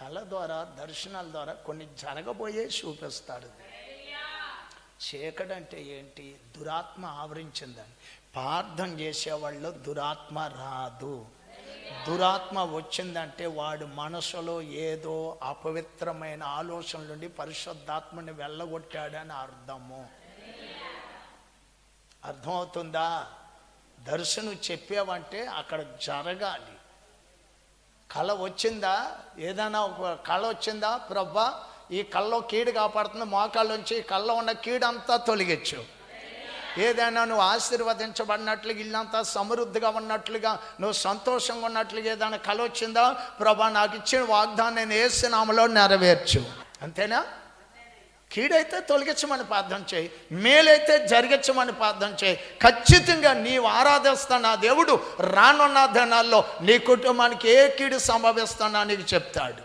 కళ ద్వారా దర్శనాల ద్వారా కొన్ని జరగబోయే చూపిస్తాడు. చీకటి అంటే ఏంటి? దురాత్మ ఆవరించిందని. ప్రార్థన చేసేవాళ్ళు దురాత్మ రాదు. దురాత్మ వచ్చిందంటే వాడు మనసులో ఏదో అపవిత్రమైన ఆలోచనల నుండి పరిశుద్ధాత్మని వెళ్ళగొట్టాడని అర్థము. అర్థమవుతుందా? దర్శనం చెప్పావంటే అక్కడ జరగాలి. కళ వచ్చిందా? ఏదైనా ఒక కళ వచ్చిందా? ప్రభా ఈ కళ్ళలో కీడు కాపాడుతుంది, మోకాళ్ళలోంచి ఈ కళ్ళలో ఉన్న కీడంతా తొలగించు. ఏదైనా నువ్వు ఆశీర్వదించబడినట్లుగా, ఇల్లంతా సమృద్ధిగా ఉన్నట్లుగా, నువ్వు సంతోషంగా ఉన్నట్లుగా ఏదైనా కళ వచ్చిందా? ప్రభా నాకు ఇచ్చిన వాగ్దానం నేను యేసు నామములో నెరవేర్చు. అంతేనా? కీడైతే తొలగించమని ప్రార్థన చేయి, మేలైతే జరిగించమని ప్రార్థన చేయి. ఖచ్చితంగా నీవు ఆరాధిస్తున్న దేవుడు రానున్న దినాల్లో నీ కుటుంబానికి ఏ కీడు సంభవిస్తున్నా నీకు చెప్తాడు.